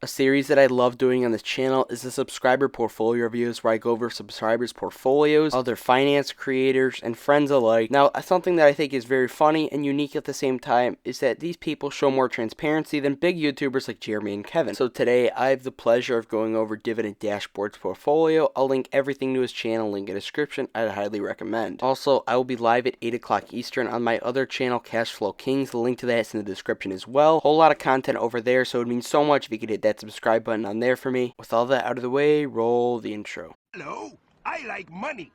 A series that I love doing on this channel is the subscriber portfolio reviews, where I go over subscribers' portfolios, other finance creators, and friends alike. Now, something that I think is very funny and unique at the same time is that these people show more transparency than big YouTubers like Jeremy and Kevin. So today, I have the pleasure of going over Dividend Dashboards portfolio. I'll link everything to his channel, link in the description. I'd highly recommend. Also, I will be live at 8 o'clock Eastern on my other channel, Cashflow Kings. The link to that is in the description as well. Whole lot of content over there, so it would mean so much if you could hit that subscribe button on there for me. With all that out of the way, roll the intro. Hello, I like money.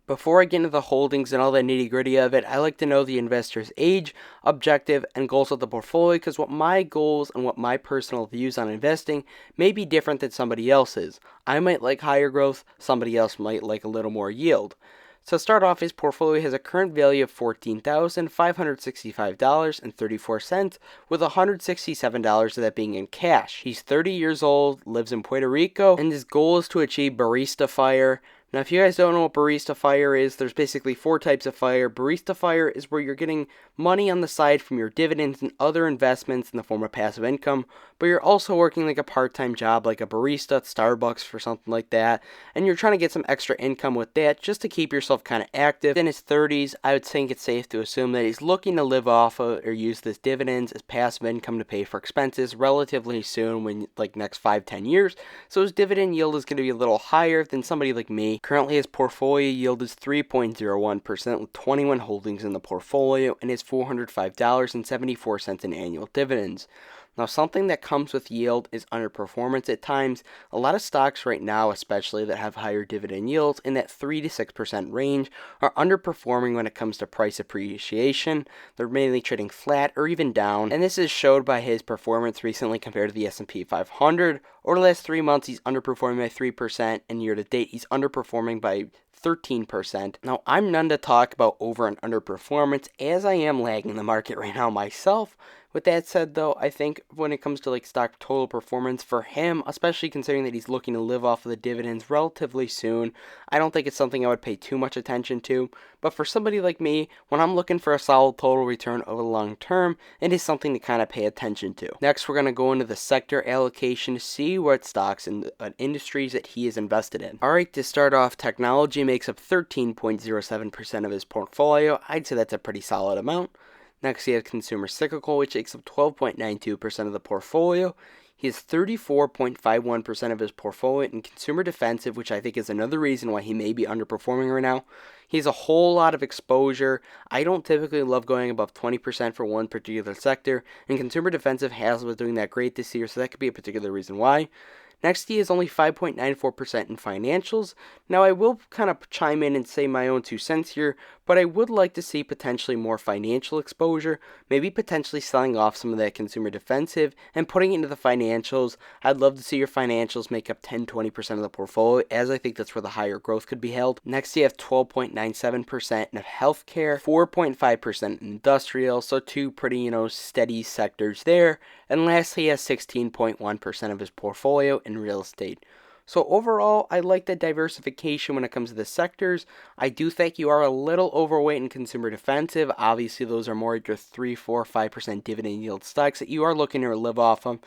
Before I get into the holdings and all the nitty gritty of it, I like to know the investor's age, objective, and goals of the portfolio, because what my goals and what my personal views on investing may be different than somebody else's. I might like higher growth, somebody else might like a little more yield. So to start off, his portfolio has a current value of $14,565.34, with $167 of that being in cash. He's 30 years old, lives in Puerto Rico, and his goal is to achieve barista fire. Now, if you guys don't know what barista fire is, there's basically 4 types of fire. Barista fire is where you're getting money on the side from your dividends and other investments in the form of passive income, but you're also working like a part-time job like a barista at Starbucks for something like that, and you're trying to get some extra income with that just to keep yourself kind of active. In his 30s, I would think it's safe to assume that he's looking to live off of or use this dividends as passive income to pay for expenses relatively soon, when like next 5-10 years. So his dividend yield is going to be a little higher than somebody like me. Currently, his portfolio yield is 3.01% with 21 holdings in the portfolio, and is $405.74 in annual dividends. Now, something that comes with yield is underperformance at times. A lot of stocks right now, especially that have higher dividend yields in that 3 to 6% range, are underperforming when it comes to price appreciation. They're mainly trading flat or even down, and this is showed by his performance recently compared to the S&P 500. Over the last 3 months, he's underperforming by 3%, and year to date, he's underperforming by 13%. Now, I'm none to talk about over and underperformance, as I am lagging the market right now myself. With that said, though, I think when it comes to like stock total performance for him, especially considering that he's looking to live off of the dividends relatively soon, I don't think it's something I would pay too much attention to. But for somebody like me, when I'm looking for a solid total return over the long term, it is something to kind of pay attention to. Next, we're going to go into the sector allocation to see what stocks and industries that he is invested in. Alright, to start off, technology makes up 13.07% of his portfolio. I'd say that's a pretty solid amount. Next, he has consumer cyclical, which takes up 12.92% of the portfolio. He has 34.51% of his portfolio in consumer defensive, which I think is another reason why he may be underperforming right now. He has a whole lot of exposure. I don't typically love going above 20% for one particular sector, and consumer defensive has been doing that great this year, so that could be a particular reason why. Next, he is only 5.94% in financials. Now, I will kind of chime in and say my own 2 cents here, but I would like to see potentially more financial exposure, maybe potentially selling off some of that consumer defensive and putting it into the financials. I'd love to see your financials make up 10-20% of the portfolio, as I think that's where the higher growth could be held. Next, you have 12.97% in healthcare, 4.5% in industrial, so 2 pretty, steady sectors there. And lastly, he has 16.1% of his portfolio in real estate. So overall, I like the diversification when it comes to the sectors. I do think you are a little overweight in consumer defensive. Obviously, those are more your 3, 4, 5% dividend yield stocks that you are looking to live off of.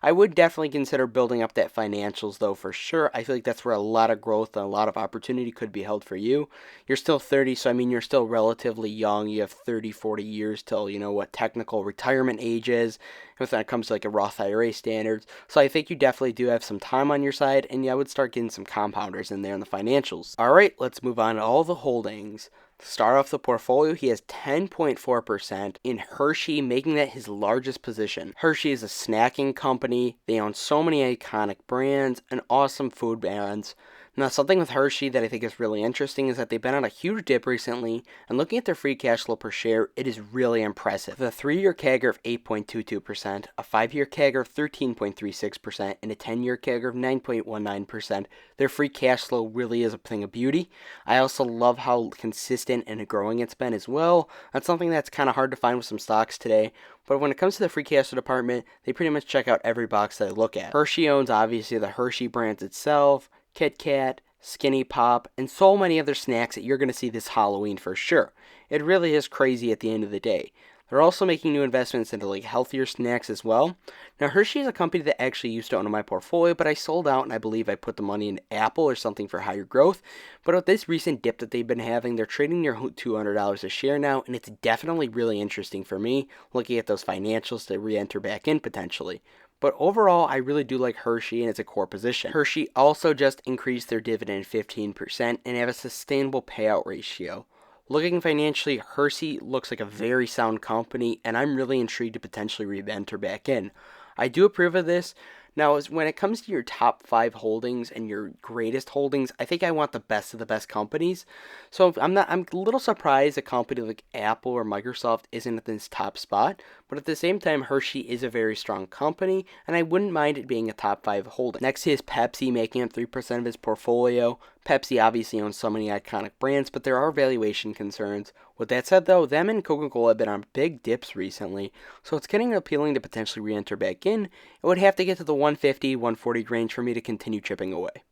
I would definitely consider building up that financials, though, for sure. I feel like that's where a lot of growth and a lot of opportunity could be held for you. You're still 30, so I mean, you're still relatively young. You have 30, 40 years till, what technical retirement age is when it comes to like a Roth IRA standards. So I think you definitely do have some time on your side, and I would start getting some compounders in there in the financials. All right, let's move on to all the holdings. To start off the portfolio, he has 10.4% in Hershey, making that his largest position. Hershey is a snacking company. They own so many iconic brands and awesome food brands. Now, something with Hershey that I think is really interesting is that they've been on a huge dip recently, and looking at their free cash flow per share, it is really impressive. With a 3-year CAGR of 8.22%, a 5-year CAGR of 13.36%, and a 10-year CAGR of 9.19%, their free cash flow really is a thing of beauty. I also love how consistent and growing it's been as well. That's something that's kind of hard to find with some stocks today. But when it comes to the free cash flow department, they pretty much check out every box that I look at. Hershey owns, obviously, the Hershey brands itself, Kit Kat, Skinny Pop, and so many other snacks that you're going to see this Halloween for sure. It really is crazy at the end of the day. They're also making new investments into like healthier snacks as well. Now, Hershey is a company that actually used to own in my portfolio, but I sold out and I believe I put the money in Apple or something for higher growth. But with this recent dip that they've been having, they're trading near $200 a share now, and it's definitely really interesting for me looking at those financials to re-enter back in potentially. But overall, I really do like Hershey and it's a core position. Hershey also just increased their dividend 15% and have a sustainable payout ratio. Looking financially, Hershey looks like a very sound company, and I'm really intrigued to potentially re-enter back in. I do approve of this. Now, when it comes to your top 5 holdings and your greatest holdings, I think I want the best of the best companies. So I'm a little surprised a company like Apple or Microsoft isn't at this top spot. But at the same time, Hershey is a very strong company, and I wouldn't mind it being a top 5 holding. Next is Pepsi, making up 3% of his portfolio. Pepsi obviously owns so many iconic brands, but there are valuation concerns. With that said, though, them and Coca-Cola have been on big dips recently, so it's getting appealing to potentially re-enter back in. It would have to get to the 150, 140 range for me to continue chipping away.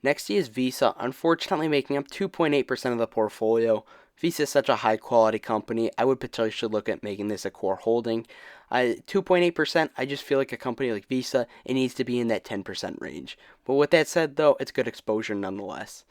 Next is Visa, unfortunately making up 2.8% of the portfolio. Visa is such a high quality company, I would potentially look at making this a core holding. 2.8%, I just feel like a company like Visa, it needs to be in that 10% range. But with that said, though, it's good exposure nonetheless.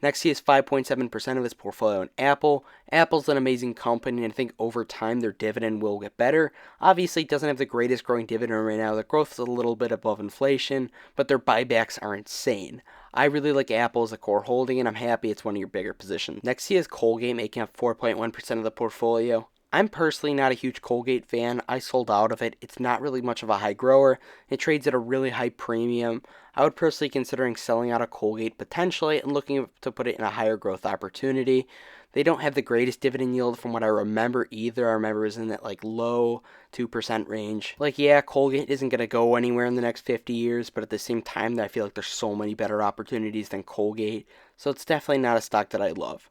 Next, he has 5.7% of his portfolio in Apple. Apple's an amazing company, and I think over time their dividend will get better. Obviously, it doesn't have the greatest growing dividend right now. The growth is a little bit above inflation, but their buybacks are insane. I really like Apple as a core holding, and I'm happy it's one of your bigger positions. Next, he has Colgate, making up 4.1% of the portfolio. I'm personally not a huge Colgate fan. I sold out of it. It's not really much of a high grower. It trades at a really high premium. I would personally considering selling out of Colgate potentially and looking to put it in a higher growth opportunity. They don't have the greatest dividend yield from what I remember either. I remember it was in that like low 2% range. Like, yeah, Colgate isn't going to go anywhere in the next 50 years, but at the same time, I feel like there's so many better opportunities than Colgate. So it's definitely not a stock that I love.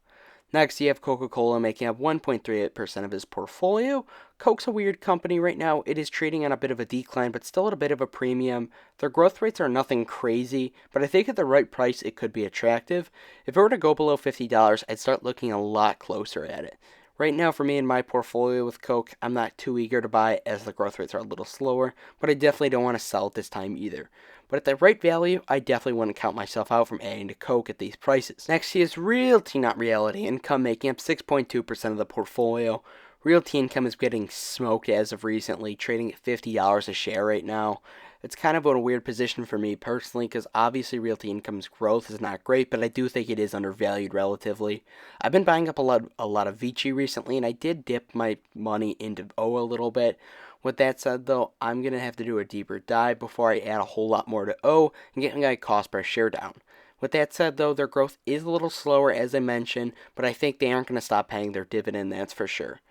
Next, you have Coca-Cola making up 1.38% of his portfolio. Coke's a weird company right now. It is trading on a bit of a decline, but still at a bit of a premium. Their growth rates are nothing crazy, but I think at the right price, it could be attractive. If it were to go below $50, I'd start looking a lot closer at it. Right now, for me in my portfolio with Coke, I'm not too eager to buy it as the growth rates are a little slower, but I definitely don't want to sell at this time either. But at the right value, I definitely wouldn't count myself out from adding to Coke at these prices. Next is Realty Not Reality Income, making up 6.2% of the portfolio. Realty Income is getting smoked as of recently, trading at $50 a share right now. It's kind of a weird position for me personally because obviously Realty Income's growth is not great, but I do think it is undervalued relatively. I've been buying up a lot of Vici recently, and I did dip my money into O a little bit. With that said, though, I'm going to have to do a deeper dive before I add a whole lot more to O and get my cost per share down. With that said, though, their growth is a little slower, as I mentioned, but I think they aren't going to stop paying their dividend, that's for sure.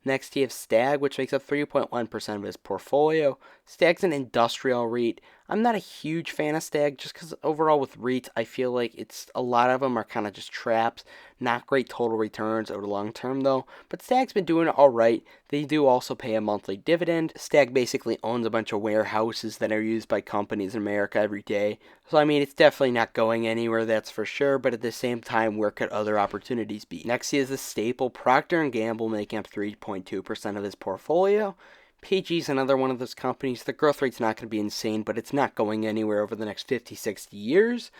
Next, you have Stag, which makes up 3.1% of his portfolio. Stag's an industrial REIT. I'm not a huge fan of Stag just because overall with REITs, I feel like a lot of them are kind of just traps. Not great total returns over the long term though. But Stag's been doing it all right. They do also pay a monthly dividend. Stag basically owns a bunch of warehouses that are used by companies in America every day. So I mean, it's definitely not going anywhere, that's for sure. But at the same time, where could other opportunities be? Next is the staple Procter & Gamble, making up 3.2% of his portfolio. PG is another one of those companies. The growth rate's not going to be insane, but it's not going anywhere over the next 50, 60 years.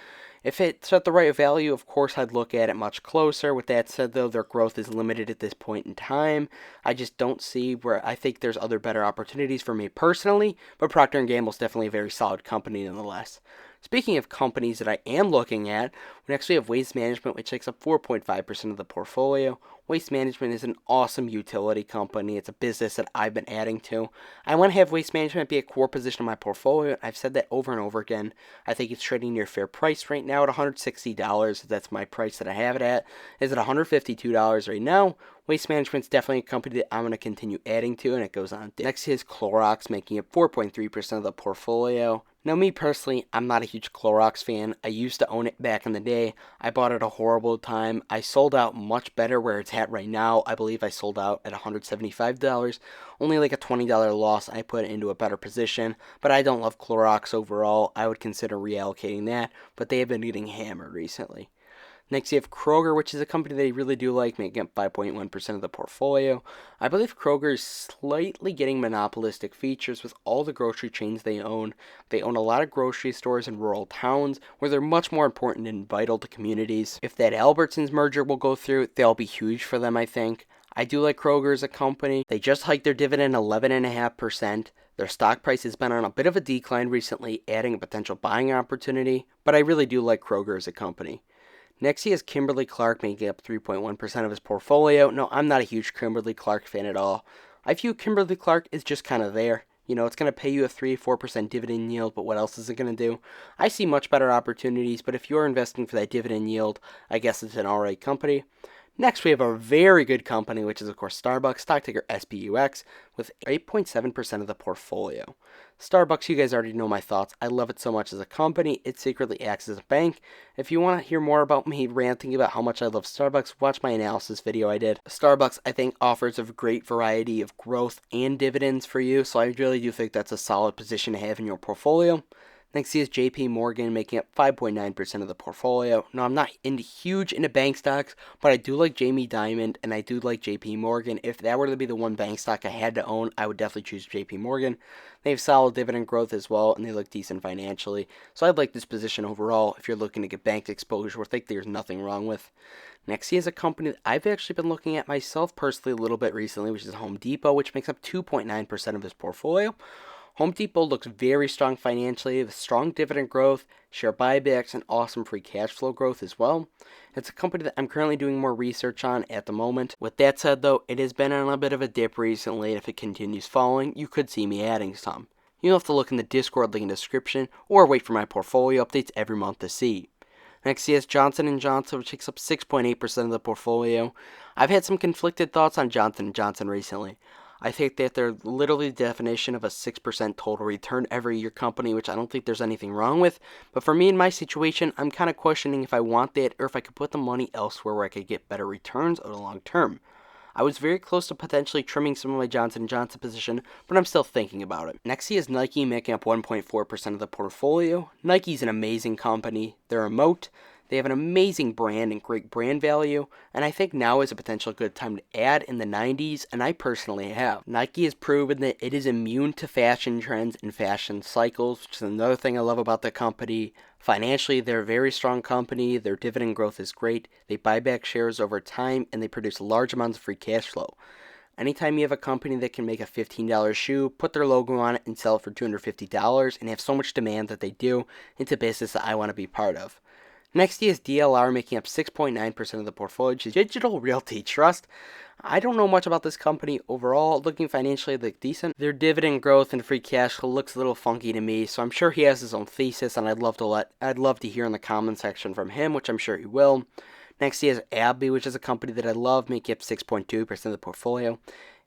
If it's at the right value, of course, I'd look at it much closer. With that said, though, their growth is limited at this point in time. I just don't see where I think there's other better opportunities for me personally, but Procter & Gamble is definitely a very solid company nonetheless. Speaking of companies that I am looking at, we actually have Waste Management, which takes up 4.5% of the portfolio. Waste Management is an awesome utility company. It's a business that I've been adding to. I want to have Waste Management be a core position of my portfolio. I've said that over and over again. I think it's trading near fair price right now at $160. That's my price that I have it at. Is it $152 right now? Waste Management's definitely a company that I'm going to continue adding to, and it goes on. Next is Clorox, making up 4.3% of the portfolio. Now, me personally, I'm not a huge Clorox fan. I used to own it back in the day. I bought it at a horrible time. I sold out much better where it's at right now. I believe I sold out at $175. Only like a $20 loss. I put it into a better position. But I don't love Clorox overall. I would consider reallocating that. But they have been getting hammered recently. Next, you have Kroger, which is a company that I really do like, making up 5.1% of the portfolio. I believe Kroger is slightly getting monopolistic features with all the grocery chains they own. They own a lot of grocery stores in rural towns where they're much more important and vital to communities. If that Albertsons merger will go through, that'll be huge for them, I think. I do like Kroger as a company. They just hiked their dividend 11.5%. Their stock price has been on a bit of a decline recently, adding a potential buying opportunity, but I really do like Kroger as a company. Next, he has Kimberly-Clark making up 3.1% of his portfolio. No, I'm not a huge Kimberly-Clark fan at all. I view Kimberly-Clark as just kind of there. It's going to pay you a 3-4% dividend yield, but what else is it going to do? I see much better opportunities, but if you're investing for that dividend yield, I guess it's an alright company. Next, we have a very good company, which is, of course, Starbucks, stock ticker SBUX, with 8.7% of the portfolio. Starbucks, you guys already know my thoughts. I love it so much as a company. It secretly acts as a bank. If you want to hear more about me ranting about how much I love Starbucks, watch my analysis video I did. Starbucks, I think, offers a great variety of growth and dividends for you, so I really do think that's a solid position to have in your portfolio. Next is JP Morgan, making up 5.9% of the portfolio. Now, I'm not huge into bank stocks, but I do like Jamie Dimon and I do like JP Morgan. If that were to be the one bank stock I had to own, I would definitely choose JP Morgan. They have solid dividend growth as well, and they look decent financially. So I'd like this position overall if you're looking to get bank exposure, which I think there's nothing wrong with. Next is a company that I've actually been looking at myself personally a little bit recently, which is Home Depot, which makes up 2.9% of his portfolio. Home Depot looks very strong financially with strong dividend growth, share buybacks, and awesome free cash flow growth as well. It's a company that I'm currently doing more research on at the moment. With that said, though, it has been on a bit of a dip recently, and if it continues falling, you could see me adding some. You'll have to look in the Discord link in the description or wait for my portfolio updates every month to see. Next, he has Johnson & Johnson, which takes up 6.8% of the portfolio. I've had some conflicted thoughts on Johnson & Johnson recently. I think that they're literally the definition of a 6% total return every year company, which I don't think there's anything wrong with. But for me in my situation, I'm kind of questioning if I want that or if I could put the money elsewhere where I could get better returns over the long term. I was very close to potentially trimming some of my Johnson & Johnson position, but I'm still thinking about it. Next, he has Nike making up 1.4% of the portfolio. Nike's an amazing company. They're a moat. They have an amazing brand and great brand value, and I think now is a potential good time to add in the 90s, and I personally have. Nike has proven that it is immune to fashion trends and fashion cycles, which is another thing I love about the company. Financially, they're a very strong company. Their dividend growth is great. They buy back shares over time, and they produce large amounts of free cash flow. Anytime you have a company that can make a $15 shoe, put their logo on it, and sell it for $250, and have so much demand that they do, it's a business that I want to be part of. Next is DLR, making up 6.9% of the portfolio, which is Digital Realty Trust. I don't know much about this company overall. Looking financially, they look decent. Their dividend growth and free cash flow looks a little funky to me, so I'm sure he has his own thesis, and I'd love to hear in the comment section from him, which I'm sure he will. Next, he has AbbVie, which is a company that I love, making up 6.2% of the portfolio.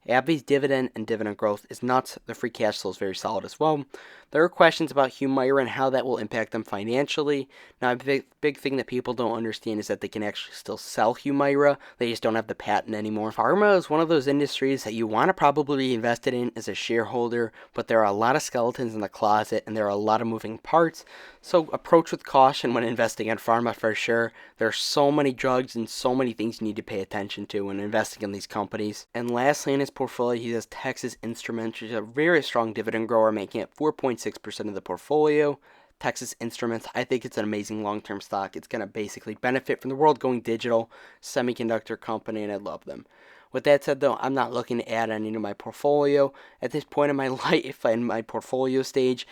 AbbVie's dividend and dividend growth is nuts. The free cash flow is very solid as well. There are questions about Humira and how that will impact them financially. Now, a big thing that people don't understand is that they can actually still sell Humira. They just don't have the patent anymore. Pharma is one of those industries that you want to probably be invested in as a shareholder, but there are a lot of skeletons in the closet and there are a lot of moving parts. So approach with caution when investing in pharma for sure. There are so many drugs and so many things you need to pay attention to when investing in these companies. And lastly, in his portfolio, he has Texas Instruments, which is a very strong dividend grower, making it 4.6% of the portfolio. Texas Instruments, I think it's an amazing long-term stock. It's going to basically benefit from the world going digital, semiconductor company, and I love them. With that said, though, I'm not looking to add any to my portfolio. At this point in my life, in my portfolio stage,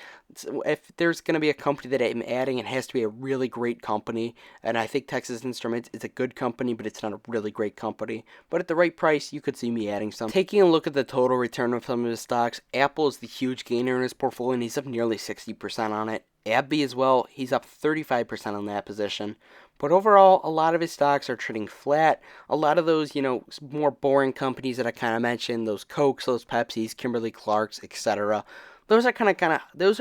if there's going to be a company that I'm adding, it has to be a really great company. And I think Texas Instruments is a good company, but it's not a really great company. But at the right price, you could see me adding some. Taking a look at the total return of some of his stocks, Apple is the huge gainer in his portfolio, and he's up nearly 60% on it. AbbVie as well, he's up 35% on that position. But overall, a lot of his stocks are trading flat. A lot of those, more boring companies that I kind of mentioned, those Cokes, those Pepsis, Kimberly-Clarks, etc., Those are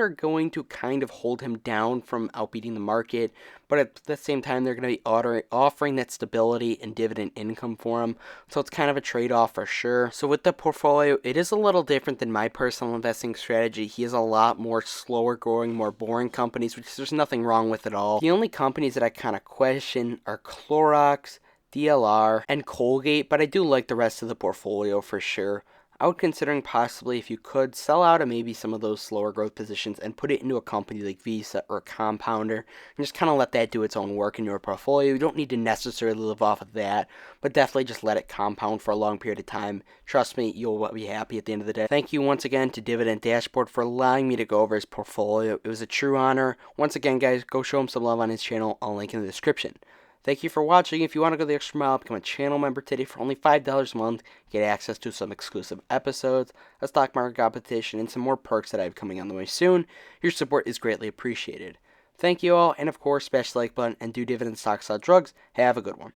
going to kind of hold him down from outbeating the market, but at the same time they're going to be offering that stability and dividend income for him. So it's kind of a trade-off for sure. So with the portfolio, it is a little different than my personal investing strategy. He has a lot more slower growing, more boring companies, which there's nothing wrong with at all. The only companies that I kind of question are Clorox, DLR, and Colgate, but I do like the rest of the portfolio for sure. I would considering possibly, if you could, sell out of maybe some of those slower growth positions and put it into a company like Visa or a compounder and just kind of let that do its own work in your portfolio. You don't need to necessarily live off of that, but definitely just let it compound for a long period of time. Trust me, you'll be happy at the end of the day. Thank you once again to Dividend Dashboard for allowing me to go over his portfolio. It was a true honor. Once again, guys, go show him some love on his channel. I'll link in the description. Thank you for watching. If you want to go the extra mile, become a channel member today for only $5 a month. Get access to some exclusive episodes, a stock market competition, and some more perks that I have coming on the way soon. Your support is greatly appreciated. Thank you all, and of course, smash the like button and do dividend stocks, drugs. Have a good one.